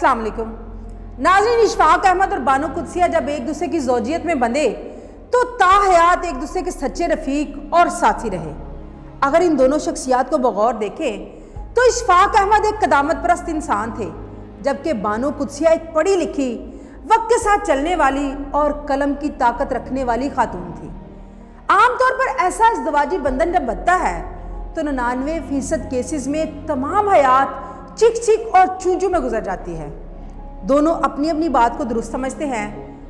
अस्सलाम वालेकुम नाज़रीन। इशफाक अहमद और बानो कुदसिया जब एक दूसरे की ज़ौजियत में बंधे तो ताहयात एक दूसरे के सच्चे रफ़ीक और साथी रहे। अगर इन दोनों शख्सियात को बगौर देखें तो इशफाक अहमद एक क़दामत परस्त इंसान थे, जबकि बानो कुदसिया एक पढ़ी लिखी, वक्त के साथ चलने वाली और कलम की ताकत रखने वाली खातून थी। आमतौर पर ऐसा इज़्दवाजी बंधन जब बनता है तो 99% केसेस में तमाम हयात चिक चिक और चू चू में गुजर जाती है। दोनों अपनी अपनी बात को दुरुस्त समझते हैं,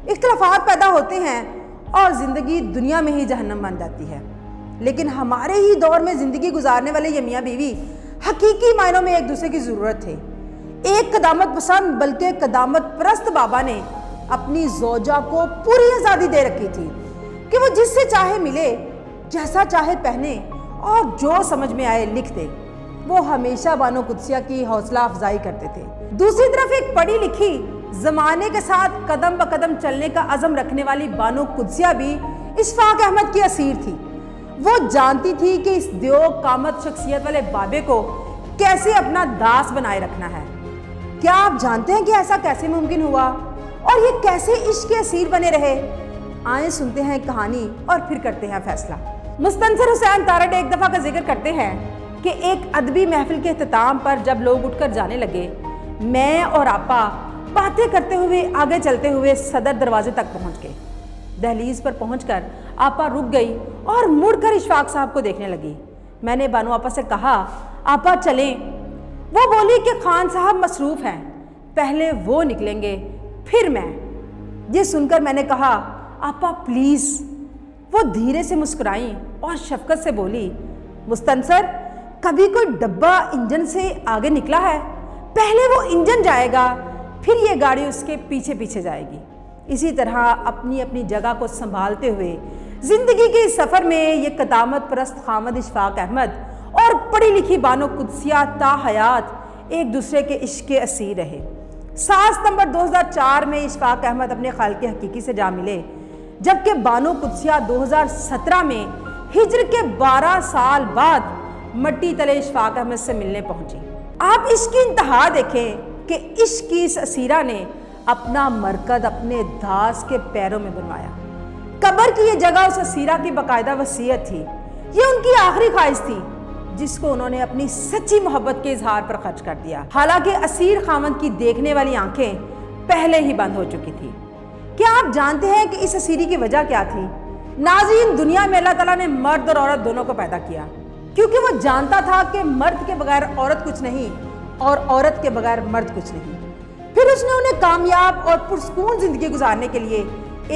इख्तिलाफात पैदा होते हैं और ज़िंदगी दुनिया में ही जहन्नम बन जाती है। लेकिन हमारे ही दौर में ज़िंदगी गुजारने वाले ये मियाँ बीवी हकीकी मायनों में एक दूसरे की ज़रूरत थे। एक क़दामत पसंद बल्कि क़दामत परस्त बाबा ने अपनी ज़ौजा को पूरी आज़ादी दे रखी थी कि वो जिससे चाहे मिले, जैसा चाहे पहने और जो समझ में आए लिख दे। वो हमेशा बानो कुदसिया की हौसला अफजाई करते थे। दूसरी तरफ एक पढ़ी लिखी, ज़माने के साथ कदम ब कदम चलने का अज़म रखने वाली बानो कुदसिया भी इशफाक अहमद की असीर थी। वो जानती थी कि इस देव कामत शख्सियत वाले बाबे को कैसे अपना दास बनाए रखना है। क्या आप जानते हैं कि ऐसा कैसे मुमकिन हुआ और ये कैसे इश्क के असीर बने रहे? आए सुनते हैं कहानी और फिर करते हैं फैसला। मुस्तनसर हुसैन तारड़ एक दफ़ा का जिक्र करते हैं कि एक अदबी महफिल के इख्तिताम पर जब लोग उठकर जाने लगे, मैं और आपा बातें करते हुए आगे चलते हुए सदर दरवाजे तक पहुंच गए। दहलीज पर पहुंचकर आपा रुक गई और मुड़कर इशफाक साहब को देखने लगी। मैंने बानो आपा से कहा, आपा चलें। वो बोली कि खान साहब मसरूफ़ हैं, पहले वो निकलेंगे फिर मैं। ये सुनकर मैंने कहा, आपा प्लीज़। वो धीरे से मुस्कुराई और शफकत से बोली, मुस्तनसर कभी कोई डब्बा इंजन से आगे निकला है? पहले वो इंजन जाएगा फिर ये गाड़ी उसके पीछे पीछे जाएगी। इसी तरह अपनी अपनी जगह को संभालते हुए ज़िंदगी के इस सफ़र में ये क़दामत परस्त खामद इशफाक अहमद और पढ़ी लिखी बानो कुदसिया ताहयात एक दूसरे के इश्क के असीर रहे। 7 सितंबर 2004 में इशफाक अहमद अपने खालिक हकीकी से जा मिले, जबकि बानो कुदसिया 2017 में हिजर के 12 साल बाद मट्टी तले इशफाक अहमद से मिलने पहुंची। आप इसकी इंतहा देखें कि इश्क की इस असीरा ने अपना मरकज अपने दास के पैरों में बनवाया। कब्र की ये जगह उस असीरा की बाकायदा वसीयत थी। ये उनकी आखिरी ख्वाहिश थी जिसको उन्होंने अपनी सच्ची मोहब्बत के इजहार पर खर्च कर दिया। हालांकि असीर खामद की देखने वाली आंखें पहले ही बंद हो चुकी थी। क्या आप जानते हैं कि इस असीरी की वजह क्या थी? नाज़रीन, दुनिया में अल्लाह ताला ने मर्द और औरत दोनों को पैदा किया क्योंकि वो जानता था कि मर्द के बगैर औरत कुछ नहीं और औरत के बगैर मर्द कुछ नहीं। फिर उसने उन्हें कामयाब और पुरसकून ज़िंदगी गुजारने के लिए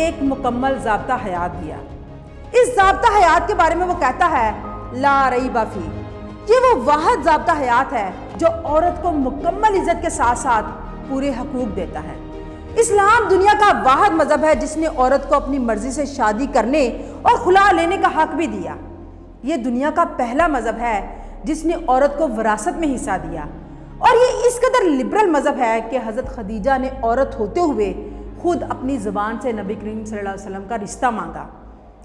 एक मुकम्मल ज़ाब्ता हयात दिया। इस ज़ाब्ता हयात के बारे में वो कहता है, ला रईबा फी। ये वो वाहिद ज़ाब्ता हयात है जो औरत को मुकम्मल इज़्ज़त के साथ साथ पूरे हकूक़ देता है। इस्लाम दुनिया का वाहिद मज़हब है जिसने औरत को अपनी मर्ज़ी से शादी करने और खुला लेने का हक भी दिया। ये दुनिया का पहला मज़हब है जिसने औरत को विरासत में हिस्सा दिया और ये इस कदर लिबरल मज़हब है कि हज़रत खदीजा ने औरत होते हुए खुद अपनी ज़बान से नबी करीम सल्लल्लाहु अलैहि वसल्लम का रिश्ता मांगा।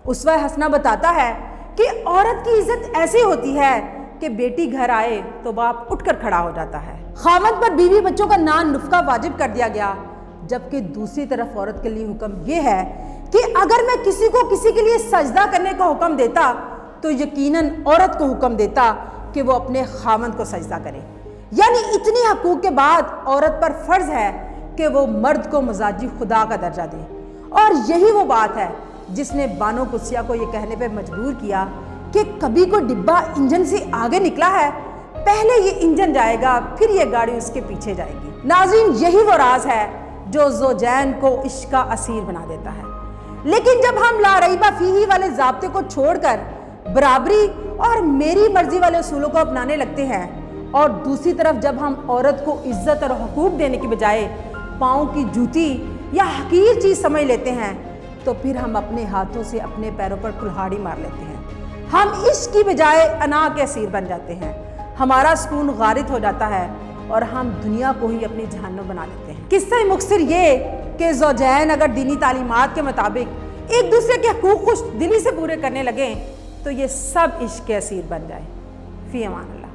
उसवा हसना बताता है कि औरत की इज़्ज़त ऐसी होती है कि बेटी घर आए तो बाप उठकर खड़ा हो जाता है। खामद पर बीवी बच्चों का नान नुफ्का वाजिब कर दिया गया, जबकि दूसरी तरफ औरत के लिए हुक्म यह है कि अगर मैं किसी को किसी के लिए सजदा करने का हुक्म देता तो यकीनन औरत को हुक्म देता कि वो अपने खामद को सजदा करे। यानी इतनी हकूक़ के बाद औरत पर फ़र्ज़ है कि वो मर्द को मजाजी खुदा का दर्जा दे। और यही वो बात है जिसने बानो कुदसिया को ये कहने पे मजबूर किया कि कभी कोई डिब्बा इंजन से आगे निकला है, पहले ये इंजन जाएगा फिर ये गाड़ी उसके पीछे जाएगी। नाज़रीन, यही वो राज है जो ज़ौजैन को इश्क का असीर बना देता है। लेकिन जब हम ला रईबा फीही वाले ज़ाब्ते को छोड़कर बराबरी और मेरी मर्जी वाले उसूलों को अपनाने लगते हैं और दूसरी तरफ जब हम औरत को इज्जत और हकूक़ देने की बजाय पाँव की जूती या हकीर चीज़ समझ लेते हैं तो फिर हम अपने हाथों से अपने पैरों पर कुल्हाड़ी मार लेते हैं। हम इश्क की बजाय अना के असीर बन जाते हैं। हमारा सुकून गारित हो जाता है और हम दुनिया को ही अपनी जहन्नुम बना लेते हैं। किस्सा मुख्तसर ये कि ज़ौजैन अगर दीनी तालीमात के मुताबिक एक दूसरे के हकूक़ खुश दिली से पूरे करने लगें तो ये सब इश्क के असीर बन जाए। फ़ी अमान अल्लाह।